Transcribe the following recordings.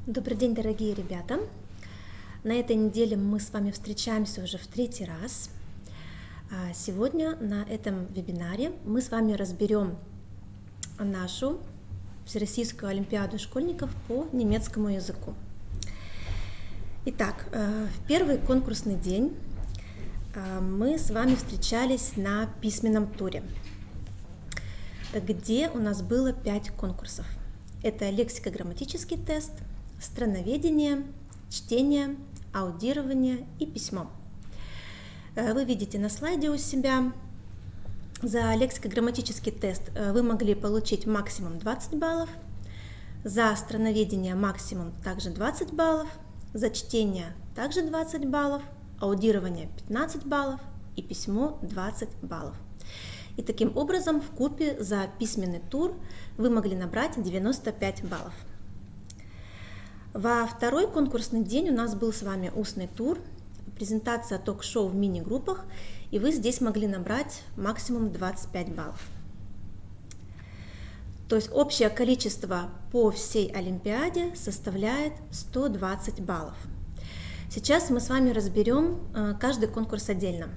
Добрый день, дорогие ребята! На этой неделе мы с вами встречаемся уже в третий раз. Сегодня на этом вебинаре мы с вами разберем нашу Всероссийскую олимпиаду школьников по немецкому языку. Итак, в первый конкурсный день мы с вами встречались на письменном туре, где у нас было 5 конкурсов. Это лексико-грамматический тест, страноведение, чтение, аудирование и письмо. Вы видите на слайде у себя. За лексико-грамматический тест вы могли получить максимум 20 баллов, за страноведение максимум также 20 баллов, за чтение также 20 баллов, аудирование 15 баллов и письмо 20 баллов. И таким образом вкупе за письменный тур вы могли набрать 95 баллов. Во второй конкурсный день у нас был с вами устный тур, презентация ток-шоу в мини-группах, и вы здесь могли набрать максимум 25 баллов. То есть общее количество по всей Олимпиаде составляет 120 баллов. Сейчас мы с вами разберем каждый конкурс отдельно.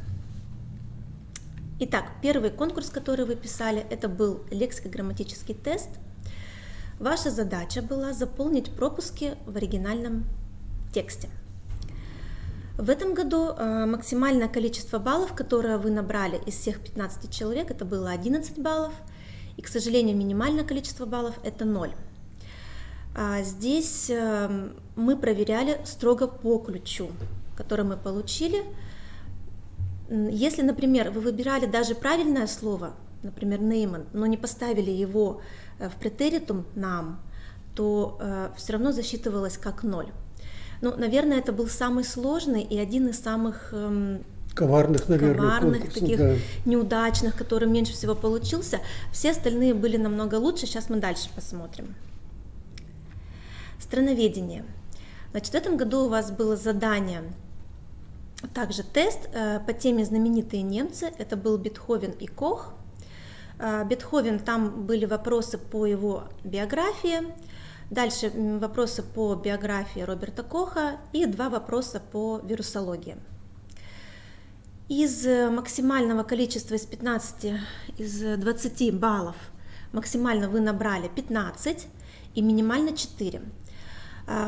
Итак, первый конкурс, который вы писали, это был лексико-грамматический тест. Ваша задача была заполнить пропуски в оригинальном тексте. В этом году максимальное количество баллов, которое вы набрали из всех 15 человек, это было 11 баллов. И, к сожалению, минимальное количество баллов это 0. Здесь мы проверяли строго по ключу, который мы получили. Если, например, вы выбирали даже правильное слово, например, nehmen, но не поставили его в претеритум нам, то все равно засчитывалось как 0. Ну, наверное, это был самый сложный и один из самых коварных, наверное, таких неудачных, который меньше всего получился. Все остальные были намного лучше. Сейчас мы дальше посмотрим. Страноведение. Значит, в этом году у вас было задание, также тест по теме «Знаменитые немцы». Это был Бетховен и Кох. Бетховен, там были вопросы по его биографии, дальше вопросы по биографии Роберта Коха и 2 вопроса по вирусологии. Из максимального количества из 20 баллов максимально вы набрали 15 и минимально 4.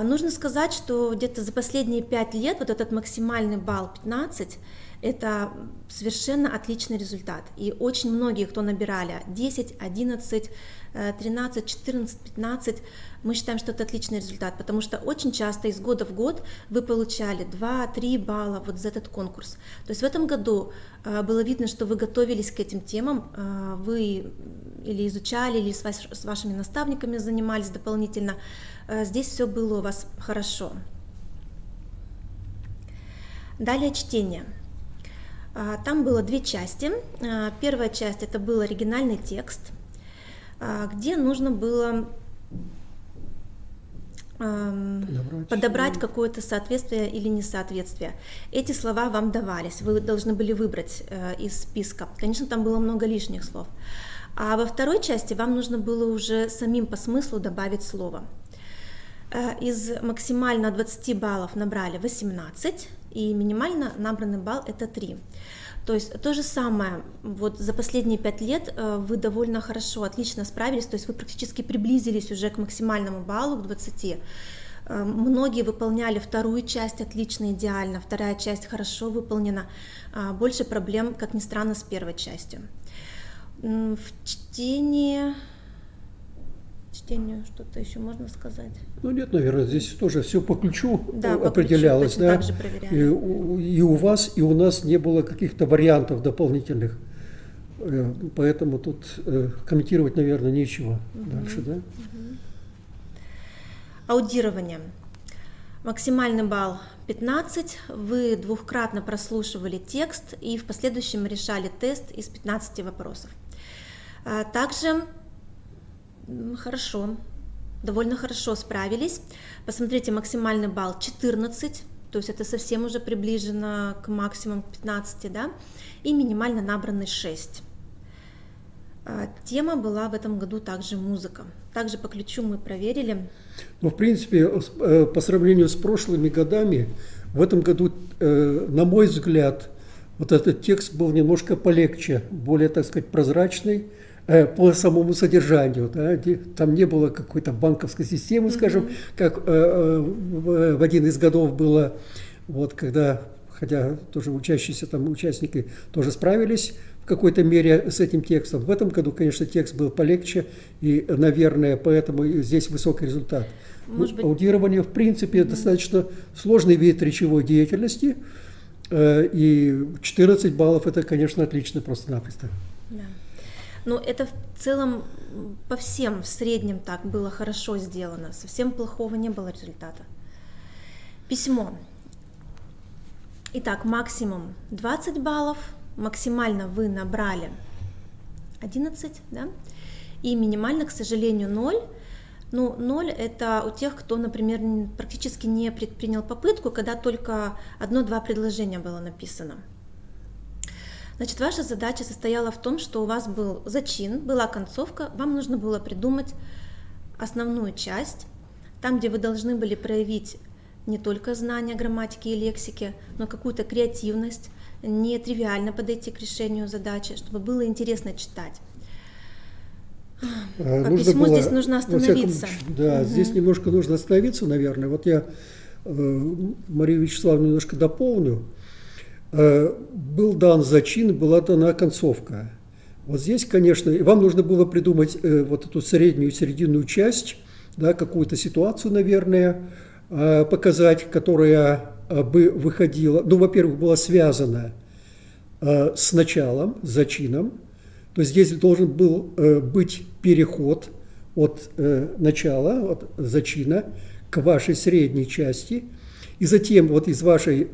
Нужно сказать, что где-то за последние 5 лет вот этот максимальный балл 15 это совершенно отличный результат. И очень многие, кто набирали 10, 11, 13, 14, 15, мы считаем, что это отличный результат, потому что очень часто из года в год вы получали 2-3 балла вот за этот конкурс. То есть в этом году было видно, что вы готовились к этим темам, вы или изучали, или с вашими наставниками занимались дополнительно. Здесь все было у вас хорошо. Далее чтение. Там было 2 части. Первая часть это был оригинальный текст, где нужно было подобрать какое-то соответствие или несоответствие. Эти слова вам давались, вы должны были выбрать из списка. Конечно, там было много лишних слов. А во второй части вам нужно было уже самим по смыслу добавить слово. Из максимально 20 баллов набрали 18, и минимально набранный балл это 3. То есть то же самое, вот за последние 5 лет вы довольно хорошо, отлично справились, то есть вы практически приблизились уже к максимальному баллу, к 20. Многие выполняли вторую часть отлично, идеально, вторая часть хорошо выполнена, больше проблем, как ни странно, с первой частью. В чтению что-то еще можно сказать? Ну нет, наверное, здесь тоже все по ключу По определялось. ключу, точно так же проверяли. И у вас, и у нас не было каких-то вариантов дополнительных. Поэтому тут комментировать, наверное, нечего дальше, да? Аудирование. Максимальный балл 15. Вы двукратно прослушивали текст и в последующем решали тест из 15 вопросов. Также довольно хорошо справились. Посмотрите, максимальный балл 14, то есть это совсем уже приближено к максимуму 15, да, и минимально набранный 6. Тема была в этом году также музыка. Также по ключу мы проверили. Ну, в принципе, по сравнению с прошлыми годами, в этом году, на мой взгляд, вот этот текст был немножко полегче, более, так сказать, прозрачный по самому содержанию. Да? Там не было какой-то банковской системы, скажем, как в один из годов было, вот, когда, хотя тоже учащиеся там участники тоже справились в какой-то мере с этим текстом. В этом году, конечно, текст был полегче, и, наверное, поэтому здесь высокий результат. Может быть... Аудирование, в принципе, достаточно сложный вид речевой деятельности, и 14 баллов – это, конечно, отлично просто-напросто. Да. Но это в целом по всем в среднем так было хорошо сделано, совсем плохого не было результата. Письмо. Итак, максимум 20 баллов, максимально вы набрали 11, да? И минимально, к сожалению, 0. Ну, 0 это у тех, кто, например, практически не предпринял попытку, когда только 1-2 предложения было написано. Значит, ваша задача состояла в том, что у вас был зачин, была концовка, вам нужно было придумать основную часть, там, где вы должны были проявить не только знание грамматики и лексики, но какую-то креативность, не тривиально подойти к решению задачи, чтобы было интересно читать. По письму здесь нужно остановиться. Да, здесь немножко нужно остановиться, наверное. Вот я Марию Вячеславовну немножко дополню. Был дан зачин, была дана концовка. Вот здесь, конечно, и вам нужно было придумать вот эту серединную часть, да, какую-то ситуацию, наверное, показать, которая бы выходила, ну, во-первых, была связана с началом, с зачином. То есть здесь должен был быть переход от начала, от зачина к вашей средней части, и затем вот из вашей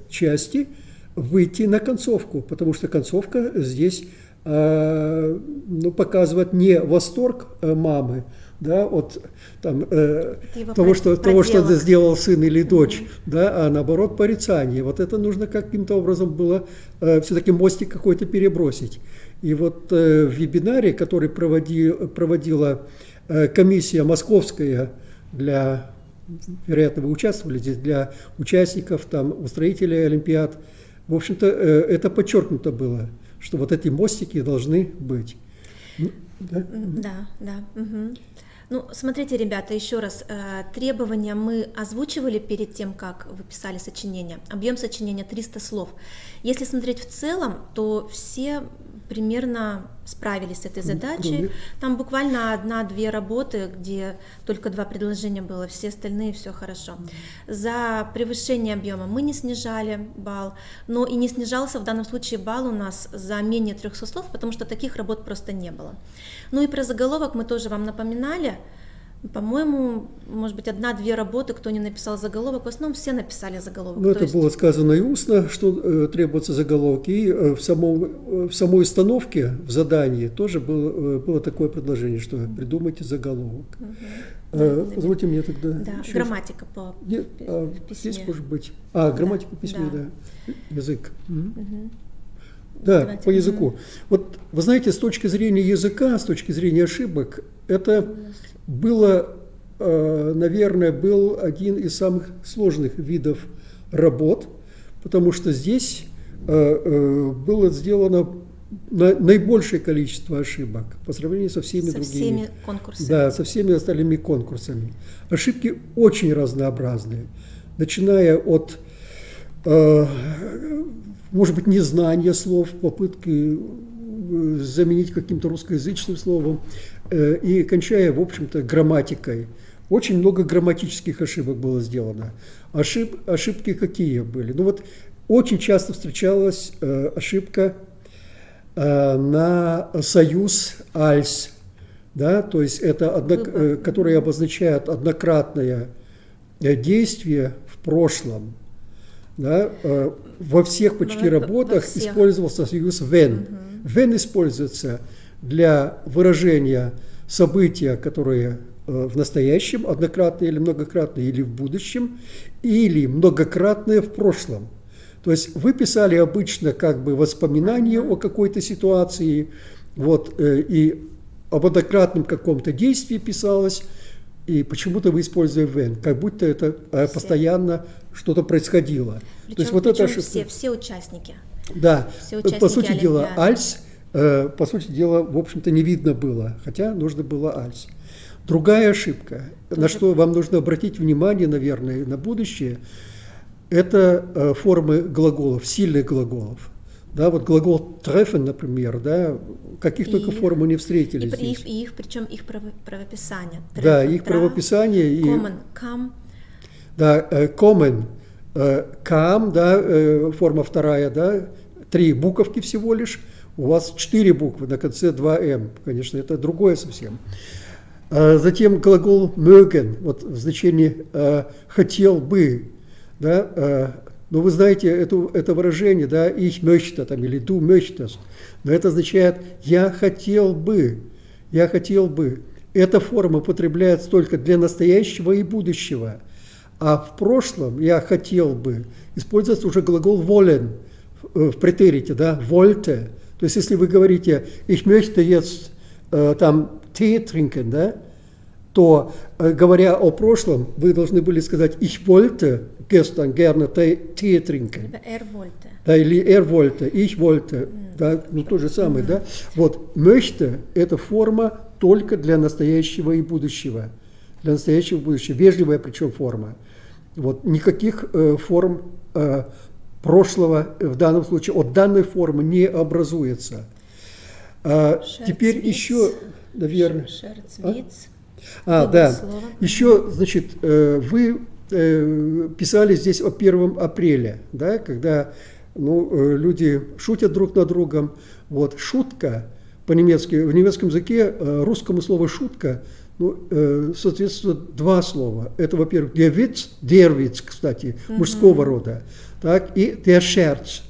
части выйти на концовку, потому что концовка здесь показывает не восторг мамы, да, от там, того, что сделал сын или дочь, да, а наоборот порицание. Вот это нужно каким-то образом было все-таки мостик какой-то перебросить. И вот в вебинаре, который проводила комиссия московская для, вероятно, вы участвовали здесь, для участников, там, устроителей олимпиад, в общем-то, это подчеркнуто было, что вот эти мостики должны быть. Да. Угу. Ну, смотрите, ребята, еще раз, требования мы озвучивали перед тем, как вы писали сочинение. Объем сочинения 300 слов. Если смотреть в целом, то все примерно справились с этой задачей. Там буквально 1-2 работы, где только 2 предложения было, все остальные все хорошо. За превышение объема мы не снижали балл, но и не снижался в данном случае балл у нас за менее 300 слов, потому что таких работ просто не было. Ну и про заголовок мы тоже вам напоминали. По-моему, может быть, 1-2 работы, кто не написал заголовок, в основном все написали заголовок. Ну, это было сказано и устно, что требуется заголовок, и в самой установке, в задании тоже было такое предложение, что придумайте заголовок. Позвольте мне тогда... Да, грамматика по письме. Здесь может быть... грамматика по письме, да. Язык. Да, давайте. По языку. Вот вы знаете, с точки зрения языка, с точки зрения ошибок, это было, наверное, был один из самых сложных видов работ, потому что здесь было сделано наибольшее количество ошибок по сравнению со всеми другими. Со всеми конкурсами. Да, со всеми остальными конкурсами. Ошибки очень разнообразные, начиная от... может быть, незнание слов, попытки заменить каким-то русскоязычным словом, и кончая, в общем-то, грамматикой. Очень много грамматических ошибок было сделано. Ошибки какие были? Ну вот, очень часто встречалась ошибка на союз «альс», да, то есть это, которое обозначает однократное действие в прошлом. Да, во всех почти работах использовался союз «when». «When» используется для выражения события, которые в настоящем, однократные или многократные, или в будущем, или многократные в прошлом. То есть вы писали обычно как бы воспоминания о какой-то ситуации, Вот, и об однократном каком-то действии писалось, и почему-то вы используете when, как будто это постоянно что-то происходило. Причем, То есть вот это все участники. Да, Все участники по сути дела, Олимпиады. альс, по сути дела, в общем-то, не видно было, хотя нужно было альс. Другая ошибка, на что вам нужно обратить внимание, наверное, на будущее, это формы глаголов, сильных глаголов. Да, вот глагол treffen, например, да, каких только форм мы не встретили здесь. Причем их правописание. Да, их правописание. Kommen, come. Да, kommen, come, да, форма вторая, да, 3 буковки всего лишь, у вас 4 буквы, на конце 2 конечно, это другое совсем. Затем глагол mögen, вот в значении «хотел бы», да, но вы знаете это выражение, да, ich möchte там, или du möchtest, но это означает «я хотел бы», «я хотел бы». Эта форма употребляется только для настоящего и будущего, а в прошлом «я хотел бы» используется уже глагол wollen в претерите, да, wollte. То есть если вы говорите «ich möchte jetzt там Tee trinken», да, то, говоря о прошлом, вы должны были сказать «ich wollte gestern gerne Tee trinken». Либо wollte. Да, или wollte, ich wollte, да, ну то же самое, да. Вот «möchte» – это форма только для настоящего и будущего. Для настоящего и будущего. Вежливая причем форма. Вот никаких форм прошлого в данном случае от данной формы не образуется. Теперь еще, наверное... Да. Еще, значит, вы писали здесь о 1 апреля, да, когда люди шутят друг над другом. Вот, шутка по-немецки, в немецком языке русскому слову «шутка» соответствует 2 слова. Это, во-первых, der Witz, кстати, мужского рода, так, и der Scherz.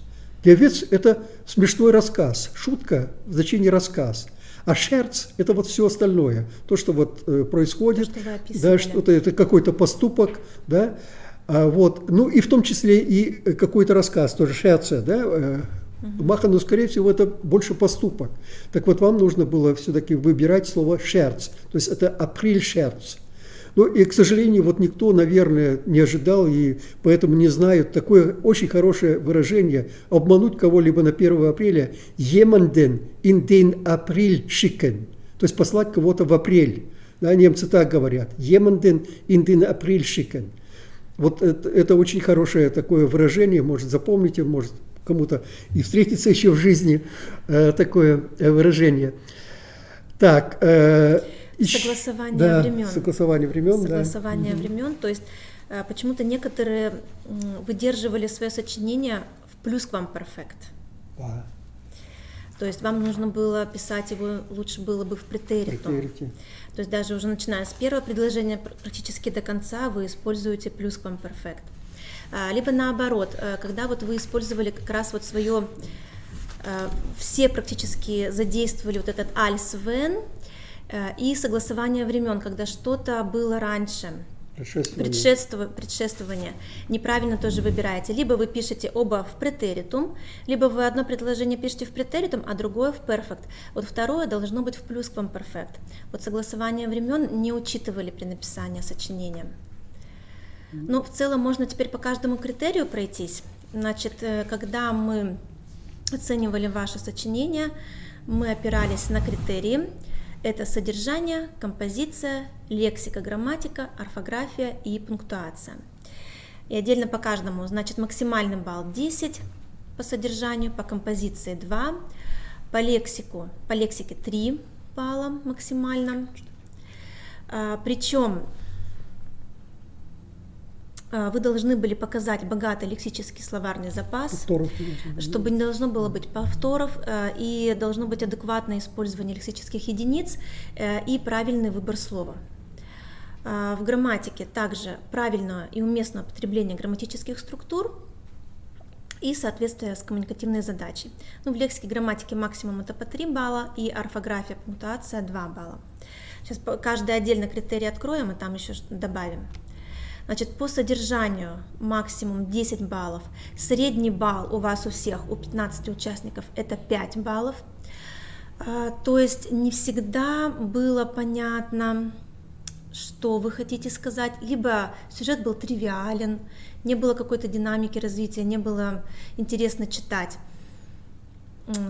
Der Witz – это смешной рассказ, шутка в значении рассказ. А шерц – это вот все остальное, то, что вот происходит, да, что-то, это какой-то поступок, да, вот, ну и в том числе и какой-то рассказ, тоже шерце, да, Маха, но скорее всего это больше поступок. Так вот вам нужно было все-таки выбирать слово шерц, то есть это апрель-шерц. Ну и, к сожалению, вот никто, наверное, не ожидал и поэтому не знает такое очень хорошее выражение обмануть кого-либо на 1 апреля jemanden in den April schicken, то есть послать кого-то в апрель. Да, немцы так говорят, jemanden in den April schicken. Вот это очень хорошее такое выражение, может запомните, может кому-то и встретиться еще в жизни такое выражение. Так, согласование времен. Согласование времен, Согласование времен, то есть почему-то некоторые выдерживали свое сочинение в плюсквамперфект. То есть вам нужно было писать его, лучше было бы в претеритум. То есть даже уже начиная с первого предложения практически до конца вы используете плюсквамперфект. Либо наоборот, когда вот вы использовали как раз вот свое, все практически задействовали вот этот als wenn, и согласование времен, когда что-то было раньше, предшествование, неправильно тоже выбираете. Либо вы пишете оба в претеритум, либо вы одно предложение пишете в претеритум, а другое в перфект. Вот второе должно быть в плюсквамперфект. Вот согласование времен не учитывали при написании сочинения. Ну, в целом можно теперь по каждому критерию пройтись. Значит, когда мы оценивали ваше сочинение, мы опирались на критерии. Это содержание, композиция, лексика, грамматика, орфография и пунктуация. И отдельно по каждому, значит, максимальный балл 10 по содержанию, по композиции 2, по лексике 3 балла максимально. Причем вы должны были показать богатый лексический словарный запас, чтобы не должно было быть повторов, и должно быть адекватное использование лексических единиц и правильный выбор слова. В грамматике также правильное и уместное употребление грамматических структур и соответствие с коммуникативной задачей. Ну, в лексике, грамматике максимум это по 3 балла, и орфография, пунктуация 2 балла. Сейчас каждый отдельно критерий откроем и там еще добавим. Значит, по содержанию максимум 10 баллов, средний балл у вас у всех, у 15 участников, это 5 баллов. То есть не всегда было понятно, что вы хотите сказать, либо сюжет был тривиален, не было какой-то динамики развития, не было интересно читать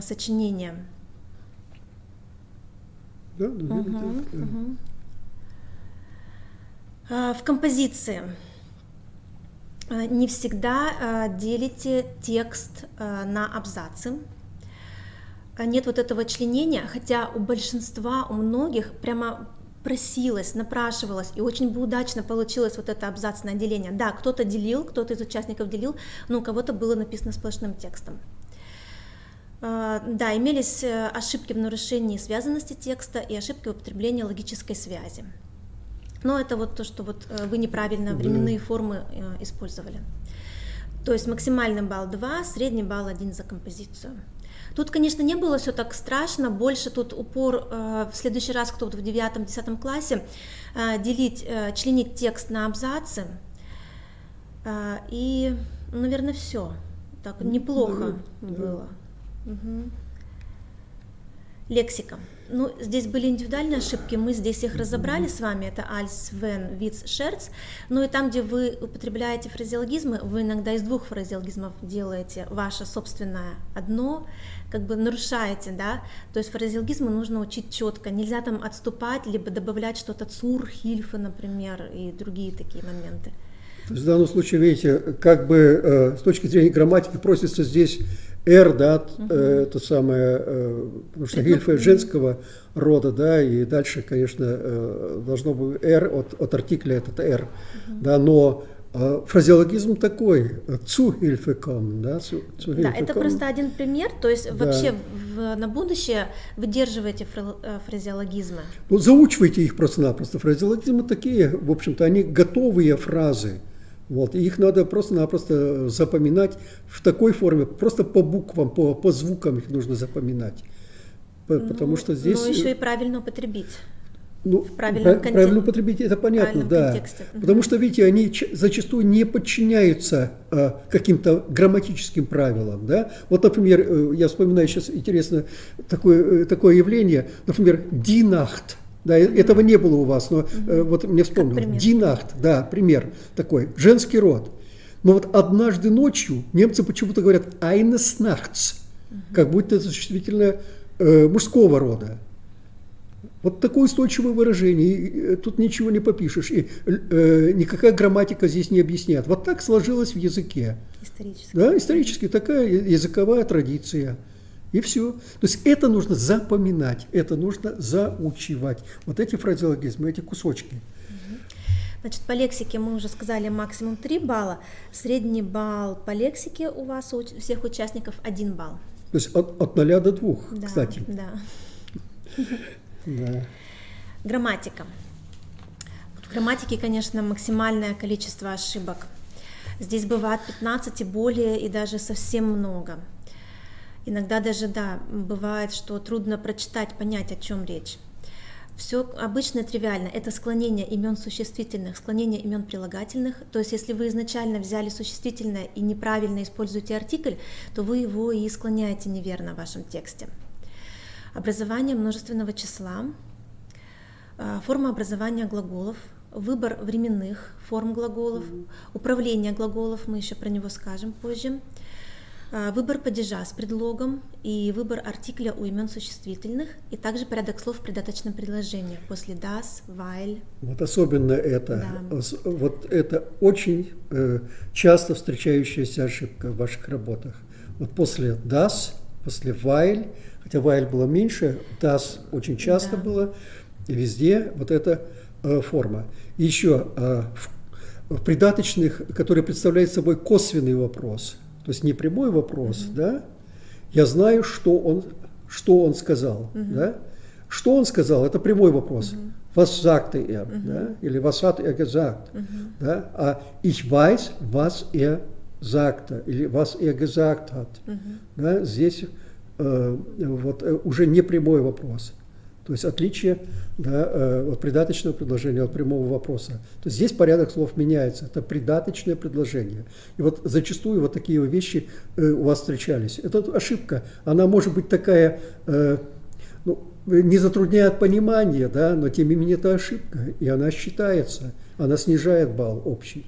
сочинение. Да, наверное, В композиции не всегда делите текст на абзацы. Нет вот этого членения, хотя у большинства, у многих прямо просилось, напрашивалось, и очень бы удачно получилось вот это абзацное деление. Да, кто-то делил, кто-то из участников делил, но у кого-то было написано сплошным текстом. Да, имелись ошибки в нарушении связанности текста и ошибки в употреблении логической связи. Но это вот то, что вот вы неправильно временные формы использовали. То есть максимальный балл 2, средний балл 1 за композицию. Тут, конечно, не было все так страшно, больше тут упор в следующий раз, кто в 9-10 классе, членить текст на абзацы. И, наверное, все. Так неплохо было. Угу. Лексика. Ну, здесь были индивидуальные ошибки, мы здесь их разобрали с вами, это als, wenn, witz, scherz. Ну и там, где вы употребляете фразеологизмы, вы иногда из двух фразеологизмов делаете ваше собственное одно, как бы нарушаете, да, то есть фразеологизмы нужно учить четко, нельзя там отступать, либо добавлять что-то zur Hilfe, например, и другие такие моменты. То есть в данном случае, видите, как бы с точки зрения грамматики просится здесь «р», да, это самое, потому что Гильфа женского рода, да, и дальше, конечно, должно быть «р», от артикля этот «р», да, но фразеологизм такой, «zu Hilfe kommen», да, «zu Hilfe Да, это kommen». просто один пример, то есть Да. вообще на будущее выдерживайте фразеологизмы. Ну, заучивайте их просто-напросто. Фразеологизмы такие, в общем-то, они готовые фразы. Вот, и их надо просто-напросто запоминать в такой форме, просто по буквам, по звукам их нужно запоминать. Потому что здесь... Но еще и правильно употребить. Ну, в правильном правильно употребить, это понятно, да. Контексте. Потому что, видите, они зачастую не подчиняются каким-то грамматическим правилам. Да? Вот, например, я вспоминаю сейчас интересно такое явление, например, «die Nacht». Да, этого не было у вас, но вот мне вспомнил. «Die Nacht», да, пример такой, женский род. Но вот однажды ночью немцы почему-то говорят «eines Nachts», как будто это существительное мужского рода. Вот такое устойчивое выражение, и тут ничего не попишешь, и никакая грамматика здесь не объясняет. Вот так сложилось в языке. Исторически. Да, исторически такая языковая традиция. И все. То есть это нужно запоминать, это нужно заучивать. Вот эти фразеологизмы, эти кусочки. Значит, по лексике мы уже сказали максимум 3 балла. Средний балл по лексике у вас, у всех участников, 1 балл. То есть от 0 до 2, Да, кстати. Да. Да. Грамматика. В грамматике, конечно, максимальное количество ошибок. Здесь бывает 15 и более, и даже совсем много. Иногда даже, да, бывает, что трудно прочитать, понять, о чем речь. Все обычно тривиально. Это склонение имен существительных, склонение имен прилагательных. То есть, если вы изначально взяли существительное и неправильно используете артикль, то вы его и склоняете неверно в вашем тексте. Образование множественного числа, форма образования глаголов, выбор временных форм глаголов, управление глаголов, мы еще про него скажем позже, выбор падежа с предлогом и выбор артикля у имен существительных, и также порядок слов в придаточном предложении после das, weil. Вот особенно это, Да. вот это очень часто встречающаяся ошибка в ваших работах. Вот после das, после weil, хотя weil было меньше, das очень часто Да. было, и везде вот эта форма. И еще в придаточных, которые представляют собой косвенный вопрос, то есть не прямой вопрос, да, я знаю, что он сказал, да, что он сказал, это прямой вопрос, was sagte er, да, или was hat er gesagt, да, а ich weiß, was er sagte, или was er gesagt hat, да, здесь вот уже не прямой вопрос. То есть отличие, да, от придаточного предложения от прямого вопроса. То есть здесь порядок слов меняется. Это придаточное предложение. И вот зачастую вот такие вещи у вас встречались. Это ошибка. Она может быть такая, ну, не затрудняет понимание, да, но тем не менее это ошибка, и она считается, она снижает балл общий.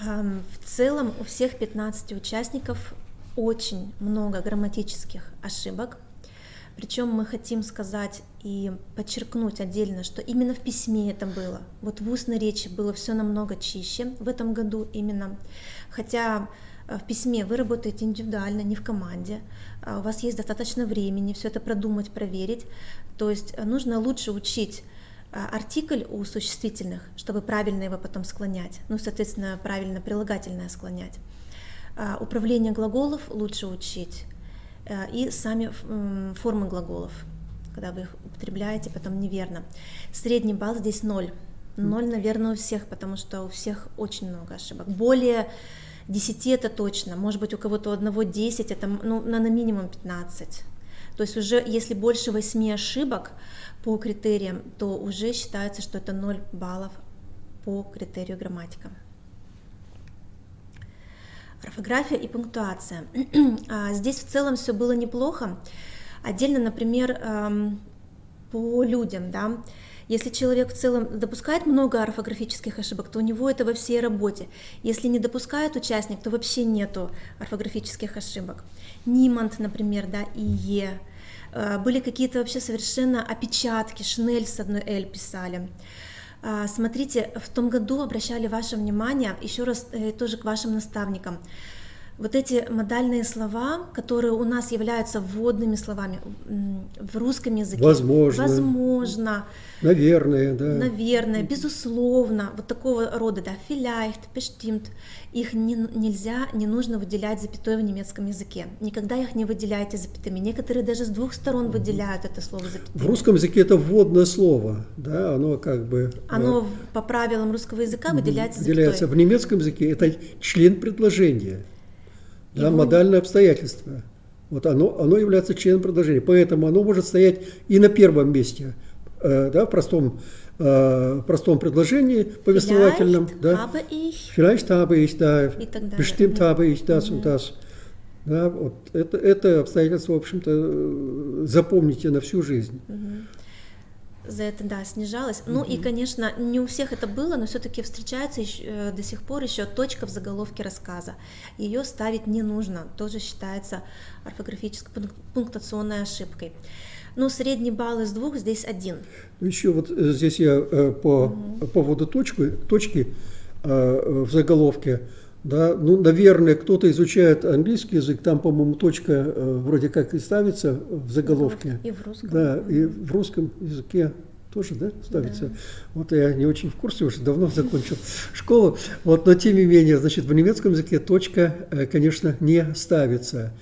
В целом у всех 15 участников очень много грамматических ошибок. Причем мы хотим сказать и подчеркнуть отдельно, что именно в письме это было. Вот в устной речи было все намного чище в этом году именно. Хотя в письме вы работаете индивидуально, не в команде. У вас есть достаточно времени все это продумать, проверить. То есть нужно лучше учить артикль у существительных, чтобы правильно его потом склонять. Ну, соответственно, правильно прилагательное склонять. Управление глаголов лучше учить. И сами формы глаголов, когда вы их употребляете, потом неверно. Средний балл здесь 0. 0, наверное, у всех, потому что у всех очень много ошибок. Более 10 это точно, может быть, у кого-то у одного 10, это ну, на минимум 15. То есть уже если больше 8 ошибок по критериям, то уже считается, что это 0 баллов по критерию грамматика. Орфография и пунктуация. Здесь в целом все было неплохо. Отдельно, например, по людям, да, если человек в целом допускает много орфографических ошибок, то у него это во всей работе. Если не допускает участник, то вообще нету орфографических ошибок. Ниманд, например, да, ие. Были какие-то вообще совершенно опечатки, Шнель с одной «л» писали. Смотрите, в том году обращали ваше внимание, еще раз тоже к вашим наставникам, вот эти модальные слова, которые у нас являются вводными словами в русском языке. Возможно. Наверное, да. Наверное, безусловно. Вот такого рода, да, vielleicht, bestimmt. Их нельзя, не нужно выделять запятой в немецком языке. Никогда их не выделяйте запятыми. Некоторые даже с двух сторон выделяют это слово запятыми. В русском языке это вводное слово, да, оно как бы... Оно по правилам русского языка выделяется запятой. Выделяется. В немецком языке это член предложения. Да, модальное обстоятельство. Вот оно является членом предложения. Поэтому оно может стоять и на первом месте, да, в простом предложении повествовательном. Vielleicht да. habe ich. Vielleicht habe ich, да. И так далее. Bestimmt habe ich das und das. Да, вот это обстоятельство, в общем-то, запомните на всю жизнь. За это, да, снижалось. Ну и, конечно, не у всех это было, но все-таки встречается до сих пор еще точка в заголовке рассказа. Ее ставить не нужно, тоже считается орфографической пунктуационной ошибкой. Ну, средний балл из 2 здесь 1. Еще вот здесь я по поводу точки в заголовке. Да, ну, наверное, кто-то изучает английский язык, там, по-моему, точка вроде как и ставится в заголовке. И в русском. Да, и в русском языке тоже, да, ставится. Да. Вот я не очень в курсе, уже давно закончил школу. Вот, но тем не менее, значит, в немецком языке точка, конечно, не ставится.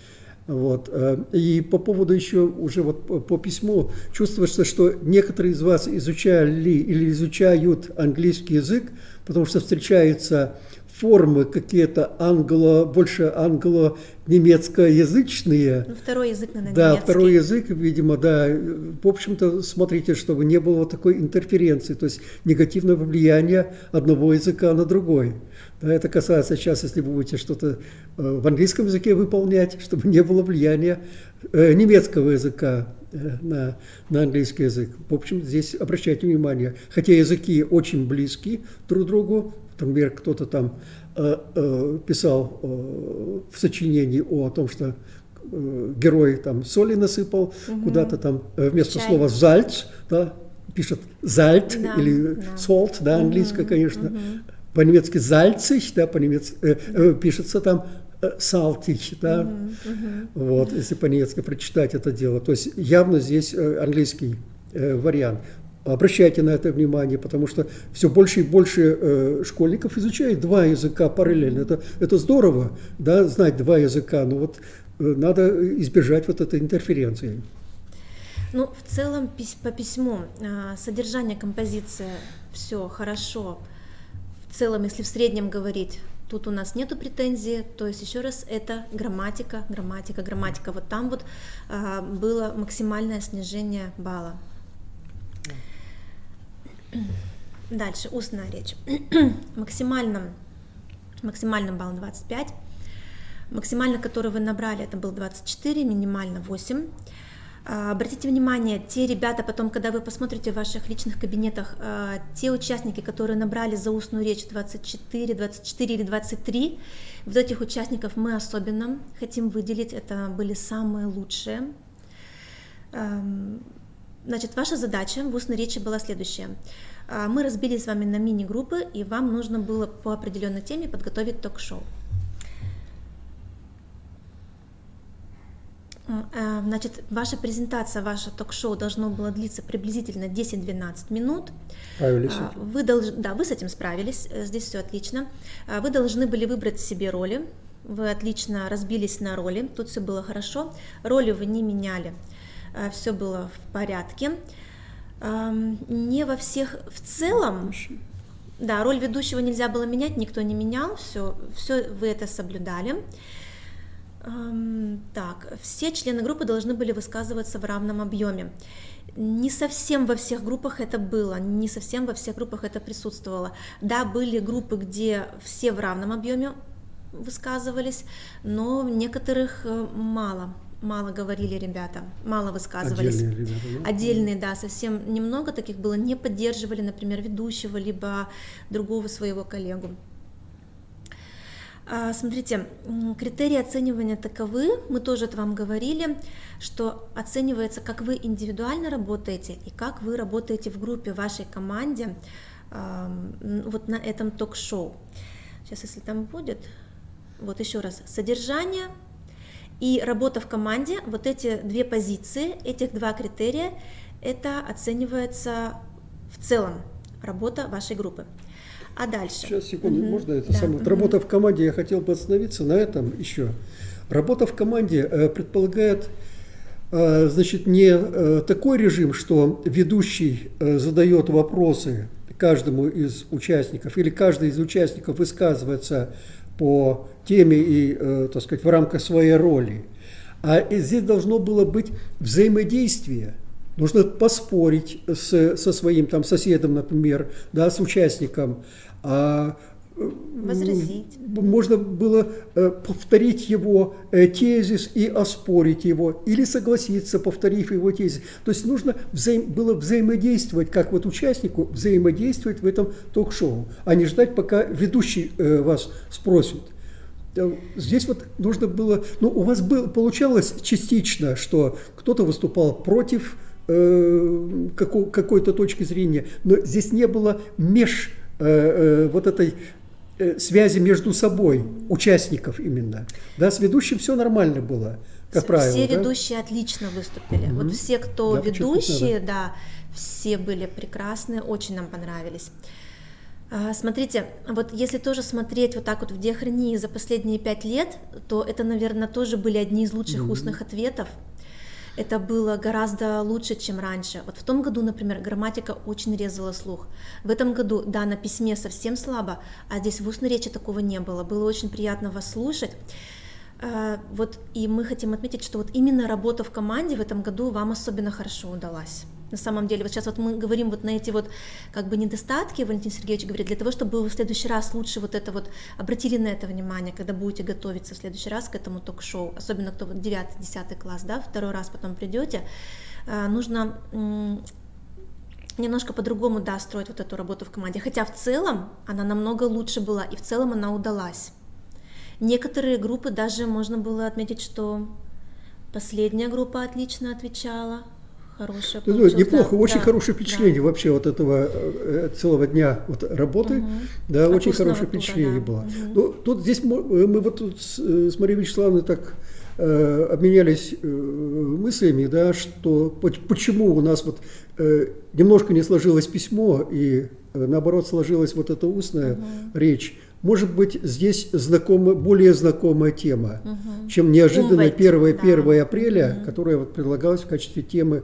Вот. И по поводу еще уже вот по письму чувствуется, что некоторые из вас изучали или изучают английский язык, потому что встречаются формы какие-то больше англо-немецкоязычные. Ну, второй язык, наверное, да, немецкий. второй язык, видимо, да. В общем-то, смотрите, чтобы не было вот такой интерференции, то есть негативного влияния одного языка на другой. Да, это касается сейчас, если вы будете что-то в английском языке выполнять, чтобы не было влияния немецкого языка на английский язык. В общем, здесь обращайте внимание, хотя языки очень близки друг к другу. Например, кто-то там писал в сочинении о том, что герой там соли насыпал, куда-то там вместо слова «зальц», да, пишет «зальт» да, или «солт», да, английское, конечно. По-немецки «зальцig», да, по-немецки пишется там «салтич», да, вот, если по-немецки прочитать это дело. То есть явно здесь английский вариант. Обращайте на это внимание, потому что все больше и больше школьников изучают два языка параллельно. Это здорово, да, знать два языка, но вот надо избежать вот этой интерференции. Ну, в целом по письму содержание композиции все хорошо. В целом, если в среднем говорить, тут у нас нету претензий, то есть еще раз это грамматика. Вот там вот было максимальное снижение балла. Дальше устная речь. Максимальным баллом 25. Максимально, который вы набрали, это был 24, минимально 8. Обратите внимание, те ребята потом, когда вы посмотрите в ваших личных кабинетах, те участники, которые набрали за устную речь 24 или 23, вот этих участников мы особенно хотим выделить, это были самые лучшие. Значит, ваша задача в устной речи была следующая. Мы разбили с вами на мини-группы, и вам нужно было по определенной теме подготовить ток-шоу. Значит, ваша презентация, ваше ток-шоу должно было длиться приблизительно 10-12 минут. Справились. Вы с этим справились, здесь все отлично. Вы должны были выбрать себе роли, вы отлично разбились на роли, тут все было хорошо. Роли вы не меняли, все было в порядке. Не во всех в целом, да, роль ведущего нельзя было менять, никто не менял, все вы это соблюдали. Так, все члены группы должны были высказываться в равном объеме. Не совсем во всех группах это было, не совсем во всех группах это присутствовало. Да, были группы, где все в равном объеме высказывались, но в некоторых мало говорили ребята, мало высказывались. Отдельные ребята, да? Отдельные, да, совсем немного таких было, не поддерживали, например, ведущего, либо другого своего коллегу. Смотрите, критерии оценивания таковы, мы тоже это вам говорили, что оценивается, как вы индивидуально работаете и как вы работаете в группе, в вашей команде, вот на этом ток-шоу. Сейчас, если там будет, вот еще раз, содержание и работа в команде, вот эти две позиции, этих два критерия, это оценивается в целом работа вашей группы. А дальше? Сейчас, секунду, можно это самое? Работа в команде, я хотел бы остановиться на этом еще. Работа в команде предполагает, значит, не такой режим, что ведущий задает вопросы каждому из участников, или каждый из участников высказывается по теме и, так сказать, в рамках своей роли. А здесь должно было быть взаимодействие. Нужно поспорить со своим там соседом, например, да, с участником. Возразить. Можно было повторить его тезис и оспорить его, или согласиться, повторив его тезис. То есть нужно было взаимодействовать, как вот участнику взаимодействовать в этом ток-шоу, а не ждать, пока ведущий вас спросит. Здесь вот нужно было, ну, у вас получалось частично, что кто-то выступал против какой-то точки зрения, но здесь не было вот этой связи между собой, участников именно. Да, с ведущим все нормально было, как правило. Все да? ведущие отлично выступили. Вот все, кто ведущие, да, все были прекрасные, очень нам понравились. Смотрите, вот если тоже смотреть вот так вот в диахронии за последние 5 лет, то это, наверное, тоже были одни из лучших устных ответов. Это было гораздо лучше, чем раньше. Вот в том году, например, грамматика очень резала слух. В этом году, да, на письме совсем слабо, а здесь в устной речи такого не было. Было очень приятно вас слушать. Вот, и мы хотим отметить, что вот именно работа в команде в этом году вам особенно хорошо удалась. На самом деле, вот сейчас вот мы говорим вот на эти вот как бы недостатки, Валентин Сергеевич говорит, для того, чтобы вы в следующий раз лучше вот это вот обратили на это внимание, когда будете готовиться в следующий раз к этому ток-шоу, особенно кто вот 9-10 класс, да, второй раз потом придете, нужно немножко по-другому, да, строить вот эту работу в команде, хотя в целом она намного лучше была, и в целом она удалась. Некоторые группы даже можно было отметить, что последняя группа отлично отвечала, хорошая получилась. Неплохо, очень хорошее впечатление вообще вот этого целого дня вот работы, да, очень хорошее впечатление было. Ну, тут здесь мы вот тут с Марией Вячеславовной так обменялись мыслями, да, что почему у нас вот немножко не сложилось письмо и наоборот сложилась вот эта устная речь. Может быть, здесь более знакомая тема, чем неожиданно 1 апреля, которая вот предлагалась в качестве темы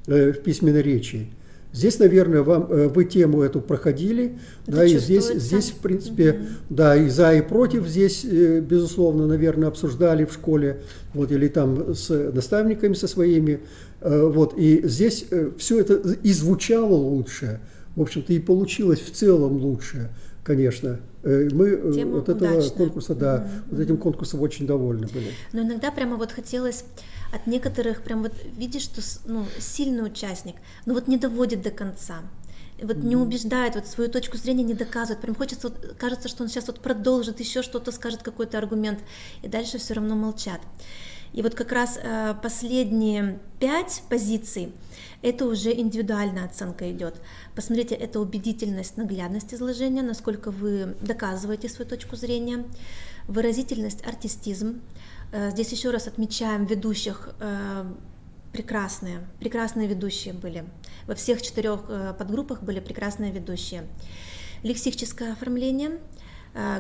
в письменной речи. Здесь, наверное, вы тему эту проходили, да, и здесь, в принципе, да, и за, и против здесь, безусловно, наверное, обсуждали в школе, вот, или там с наставниками со своими, вот, и здесь все это и звучало лучше, в общем-то, и получилось в целом лучше, конечно. Мы Тема вот этого удачная. конкурса, да, вот этим конкурсом очень довольны были. Но иногда прямо вот хотелось от некоторых, прям вот видишь, что сильный участник, но вот не доводит до конца. Вот не убеждает, вот свою точку зрения не доказывает. Прям хочется, вот, кажется, что он сейчас вот продолжит, еще что-то скажет, какой-то аргумент, и дальше все равно молчат. И вот как раз последние 5 позиций, это уже индивидуальная оценка идет. Посмотрите, это убедительность, наглядность изложения, насколько вы доказываете свою точку зрения, выразительность, артистизм. Здесь еще раз отмечаем ведущих, прекрасные ведущие были. Во всех 4 подгруппах были прекрасные ведущие. Лексическое оформление,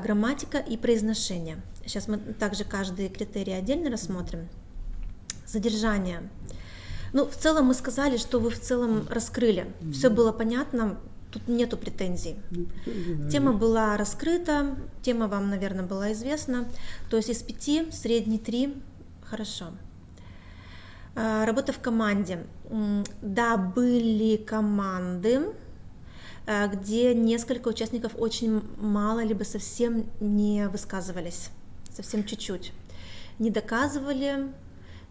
грамматика и произношение. Сейчас мы также каждый критерий отдельно рассмотрим. Задержание. Ну, в целом мы сказали, что вы в целом раскрыли. Все было понятно, тут нету претензий. Тема была раскрыта, тема вам, наверное, была известна. То есть из 5, средний 3, хорошо. Работа в команде. Да, были команды, где несколько участников очень мало, либо совсем не высказывались, совсем чуть-чуть. Не доказывали,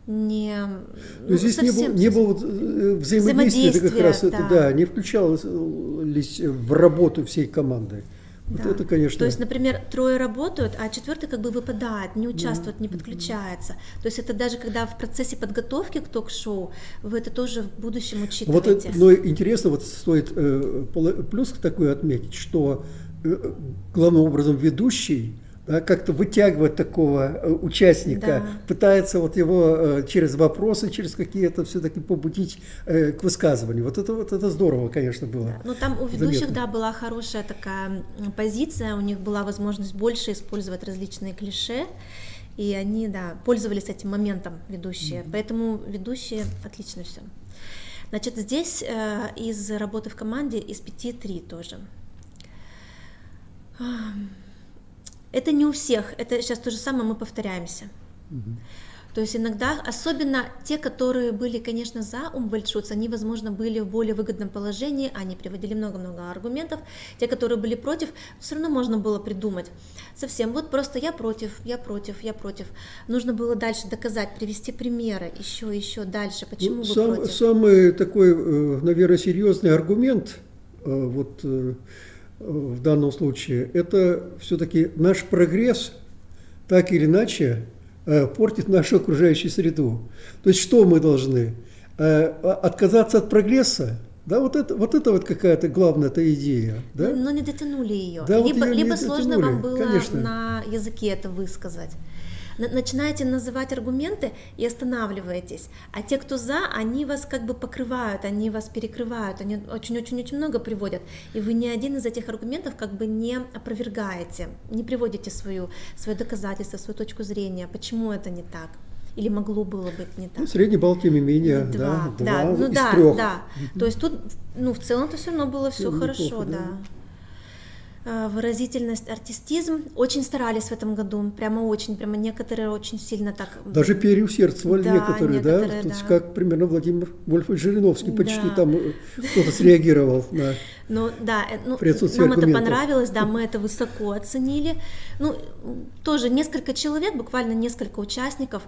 здесь совсем, не было взаимодействия, это как раз это, да, не включалось в работу всей команды. Вот да. это, конечно. То есть, например, 3 работают, а 4 как бы выпадает, не участвует, не подключается. То есть это даже когда в процессе подготовки к ток-шоу вы это тоже в будущем учитываете. Вот, но интересно, вот стоит плюс такой отметить, что главным образом ведущий, да, как-то вытягивать такого участника, да. пытается вот его через вопросы, через какие-то все-таки побудить к высказыванию. Вот это здорово, конечно, было. Да. Ну там у ведущих, да, была хорошая такая позиция, у них была возможность больше использовать различные клише, и они, да, пользовались этим моментом, ведущие. Поэтому ведущие отлично все. Значит, здесь из работы в команде из 5 3 тоже. Это не у всех, это сейчас то же самое, мы повторяемся. То есть иногда, особенно те, которые были, конечно, за Умвельтшутц, они, возможно, были в более выгодном положении, они приводили много-много аргументов. Те, которые были против, все равно можно было придумать. Совсем, вот просто я против. Нужно было дальше доказать, привести примеры, еще дальше, почему вы против. Самый такой, наверное, серьезный аргумент, вот в данном случае, это все-таки наш прогресс так или иначе портит нашу окружающую среду. То есть что мы должны? Отказаться от прогресса? Да, вот это какая-то главная-то идея. Да? Но не дотянули ее. Да, либо сложно вам было, конечно, на языке это высказать. Начинаете называть аргументы и останавливаетесь. А те, кто за, они вас как бы покрывают, они вас перекрывают, они очень-очень-очень много приводят. И вы ни один из этих аргументов как бы не опровергаете, не приводите свое доказательство, свою точку зрения, почему это не так. Или могло было быть не так. Ну, средний балл, тем не менее, 2 из 3. Да. То есть тут, в целом-то все равно было все хорошо, неплохо, да. Выразительность, артистизм. Очень старались в этом году, прямо некоторые очень сильно так... Даже переусердствовали некоторые, да? Да. Как примерно Владимир Вольфович Жириновский почти там кто-то среагировал на присутствие нам аргументов. это понравилось, да, мы это высоко оценили. Тоже несколько человек, буквально несколько участников,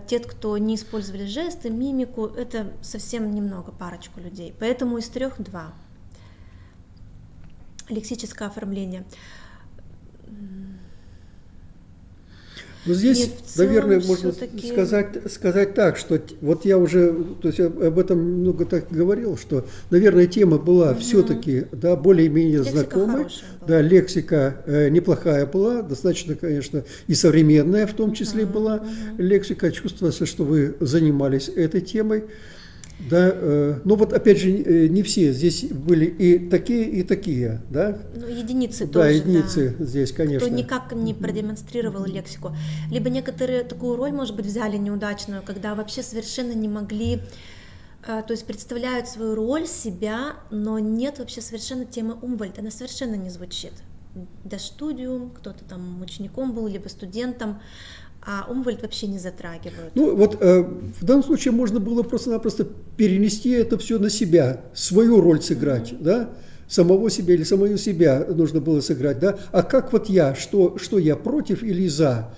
те, кто не использовали жесты, мимику, это совсем немного, парочку людей. Поэтому из 3 2. Лексическое оформление. Но здесь, наверное, можно сказать так, что вот я уже, то есть об этом много так говорил, что, наверное, тема была все-таки, да, более-менее знакомой. Да, лексика неплохая была, достаточно, конечно, и современная в том числе была лексика. Чувствуется, что вы занимались этой темой. Да, но вот опять же не все, здесь были и такие, да? Единицы да, тоже, единицы здесь, конечно. Кто никак не продемонстрировал лексику. Либо некоторые такую роль, может быть, взяли неудачную, когда вообще совершенно не могли, то есть представляют свою роль, себя, но нет вообще совершенно темы Умвальд, она совершенно не звучит. До студиум, кто-то там учеником был, либо студентом, а Умвальд вообще не затрагивают. Ну вот в данном случае можно было просто-напросто перенести это все на себя, свою роль сыграть, да? самого себя или самую себя нужно было сыграть, да? А как вот я, что я против или за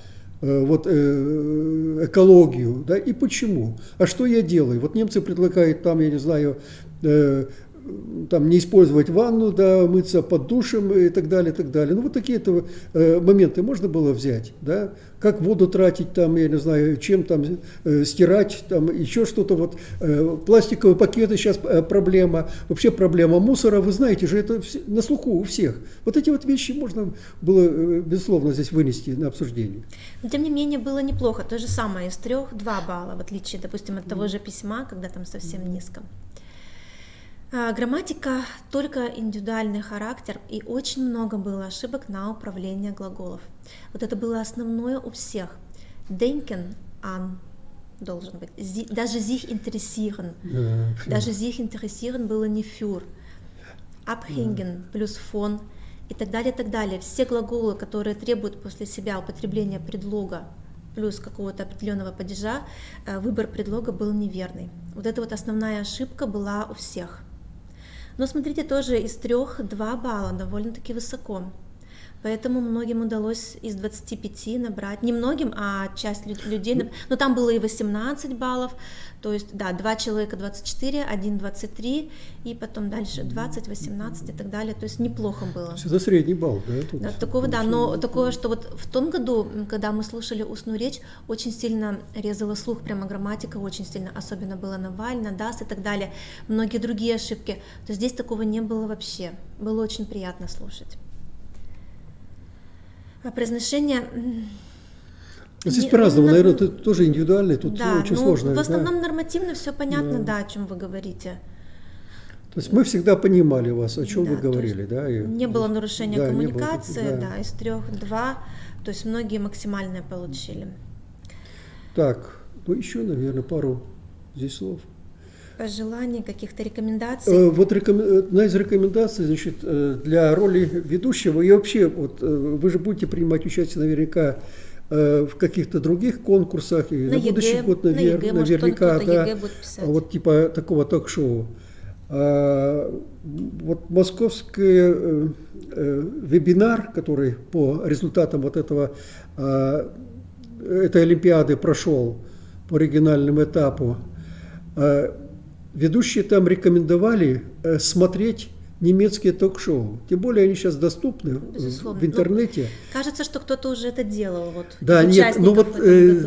экологию, да, и почему? А что я делаю? Вот немцы предлагают там, я не знаю, там не использовать ванну, да, мыться под душем и так далее, и так далее. Ну, вот такие-то моменты можно было взять, да, как воду тратить, там, я не знаю, чем там стирать, там, еще что-то, вот, пластиковые пакеты сейчас проблема, вообще проблема мусора, вы знаете же, это на слуху у всех. Вот эти вот вещи можно было, безусловно, здесь вынести на обсуждение. Но, тем не менее, было неплохо, то же самое, из 3 2 балла, в отличие, допустим, от того же письма, когда там совсем низко. Грамматика только индивидуальный характер, и очень много было ошибок на управление глаголов. Вот это было основное у всех. Denken an должен быть. Даже sich interessieren. Даже sich interessieren было не für. Abhängen плюс von и так далее, и так далее. Все глаголы, которые требуют после себя употребления предлога плюс какого-то определенного падежа, выбор предлога был неверный. Вот эта вот основная ошибка была у всех. Но смотрите, тоже из 3 2 балла довольно-таки высоко. Поэтому многим удалось из 25 набрать, не многим, а часть людей, но там было и 18 баллов, то есть, да, 2 человека 24, 1 23, и потом дальше 20, 18 и так далее, то есть неплохо было. Это средний балл, да? Да, такого, да, но такое, что вот в том году, когда мы слушали устную речь, очень сильно резала слух, прямо грамматика очень сильно, особенно было Навальна, Дас и так далее, многие другие ошибки, то здесь такого не было вообще, было очень приятно слушать. А произношение... Здесь по-разному, наверное, это тоже индивидуально, тут да, очень сложно. В основном нормативно все понятно, да, о чем вы говорите. То есть мы всегда понимали вас, о чем Да, вы говорили, да? И не было нарушения да, коммуникации, не было, да, из 3 2, то есть многие максимальное получили. Так, ну еще, наверное, пару здесь слов. Пожеланий, каких-то рекомендаций? Вот одна из рекомендаций, значит, для роли ведущего, и вообще, вот, вы же будете принимать участие наверняка в каких-то других конкурсах, и на будущий год, наверняка, да, вот типа такого ток-шоу. Вот московский вебинар, который по результатам вот этой Олимпиады прошел по региональному этапу, ведущие там рекомендовали смотреть немецкие ток-шоу. Тем более они сейчас доступны в интернете. Кажется, что кто-то уже это делал. Вот, да, нет, ну вот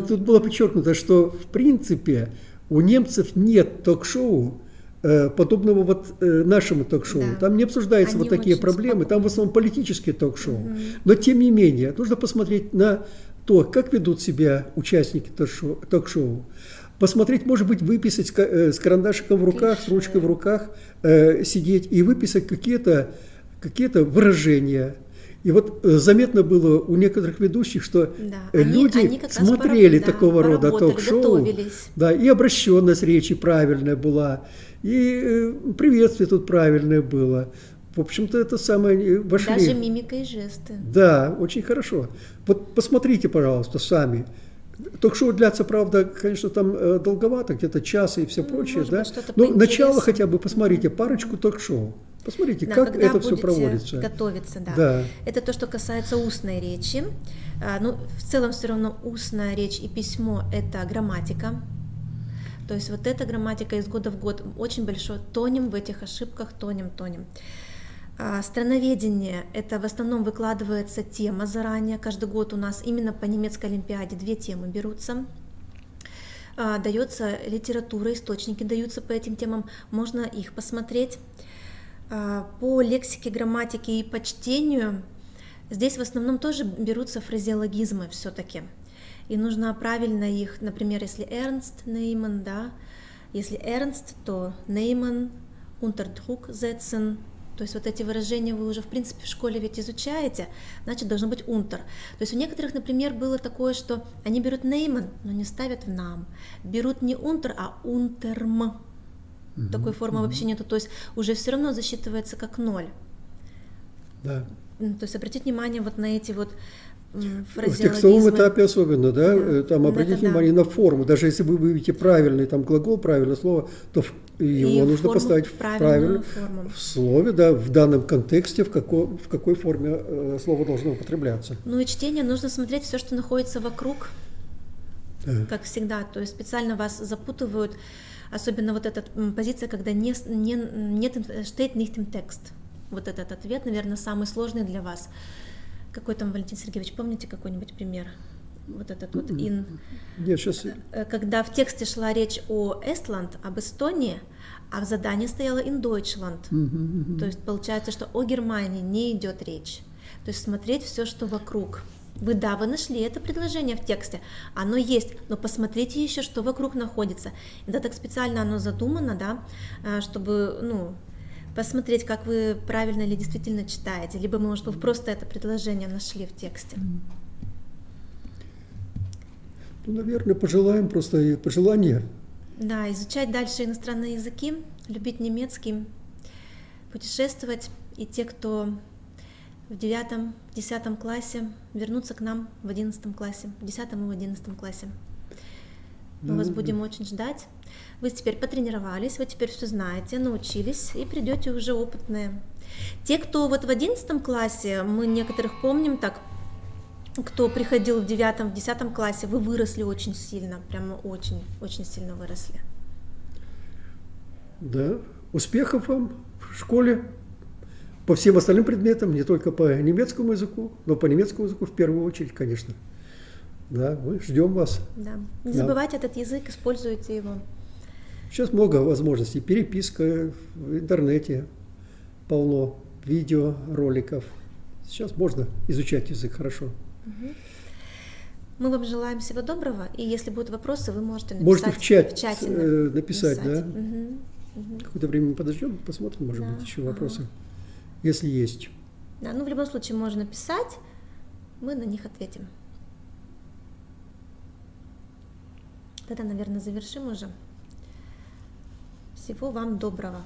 тут было подчеркнуто, что в принципе у немцев нет ток-шоу, подобного вот нашему ток-шоу. Да. Там не обсуждаются вот такие проблемы, там в основном политические ток-шоу. Но тем не менее, нужно посмотреть на то, как ведут себя участники ток-шоу. Посмотреть, может быть, выписать с карандашиком в руках, с ручкой в руках, сидеть и выписать какие-то выражения. И вот заметно было у некоторых ведущих, что люди они смотрели такого рода ток-шоу, да, и обращенность речи правильная была, и приветствие тут правильное было. В общем-то, это самое вошли. Даже мимика и жесты. Да, очень хорошо. Вот посмотрите, пожалуйста, сами. Ток-шоу длятся, правда, конечно, там долговато, где-то час и все прочее, да? Но начало хотя бы посмотрите, парочку ток-шоу. Посмотрите, да, как это все проводится. Готовиться, да. Да. Это то, что касается устной речи. Ну, в целом все равно устная речь и письмо – это грамматика. То есть вот эта грамматика из года в год очень большой. Тонем в этих ошибках, тонем. Страноведение – это в основном выкладывается тема заранее. Каждый год у нас именно по немецкой олимпиаде 2 темы берутся. Дается литература, источники даются по этим темам, можно их посмотреть. По лексике, грамматике и по чтению здесь в основном тоже берутся фразеологизмы все-таки. И нужно правильно их, например, если Ernst nehmen, да, если Ernst, то nehmen, unter Druck setzen. То есть вот эти выражения вы уже, в принципе, в школе ведь изучаете, значит, должно быть unter. То есть у некоторых, например, было такое, что они берут nehmen, но не ставят в нам. Берут не unter, а unterm. Такой формы вообще нету. То есть уже все равно засчитывается как 0. Да. То есть обратите внимание вот на эти вот В текстовом фразеологизмы. этапе особенно, да, Да. там обратите Это да. внимание на форму. Даже если вы выведете правильный там глагол, правильное слово, то его нужно форму поставить в в правильную форму. в слове, да, в данном контексте, в какой форме слово должно употребляться. Ну и чтение нужно смотреть все, что находится вокруг, Да. как всегда. То есть специально вас запутывают, особенно вот эта позиция, когда нет steht nicht im Text. Вот этот ответ, наверное, самый сложный для вас. Какой там, Валентин Сергеевич, помните какой-нибудь пример? Вот этот вот in. Нет, сейчас... Когда в тексте шла речь о Эстланд, об Эстонии, а в задании стояло in Deutschland. То есть получается, что о Германии не идет речь. То есть смотреть все, что вокруг. Вы нашли это предложение в тексте, оно есть, но посмотрите еще, что вокруг находится. Это так специально оно задумано, да, чтобы, посмотреть, как вы правильно или действительно читаете, либо, может, вы просто это предложение нашли в тексте. Ну, наверное, пожелание. Да, изучать дальше иностранные языки, любить немецкий, путешествовать, и те, кто в 9-10 классе, вернуться к нам в 11 классе, в 10 и в 11 классе. Мы вас будем очень ждать. Вы теперь потренировались, вы теперь все знаете, научились и придете уже опытные. Те, кто вот в 11 классе, мы некоторых помним так, кто приходил в 9-10 классе, вы выросли очень сильно, прямо очень сильно выросли. Да, успехов вам в школе по всем остальным предметам, не только по немецкому языку, но по немецкому языку в первую очередь, конечно. Да, мы ждем вас. Да. Не забывайте этот язык, используйте его. Сейчас много возможностей. Переписка в интернете, полно видеороликов. Сейчас можно изучать язык хорошо. Мы вам желаем всего доброго, и если будут вопросы, вы можете написать. Можете в чате написать. да? Какое-то время подождем, посмотрим, может быть, еще вопросы, если есть. Да, в любом случае можно писать, мы на них ответим. Тогда, наверное, завершим уже. Всего вам доброго.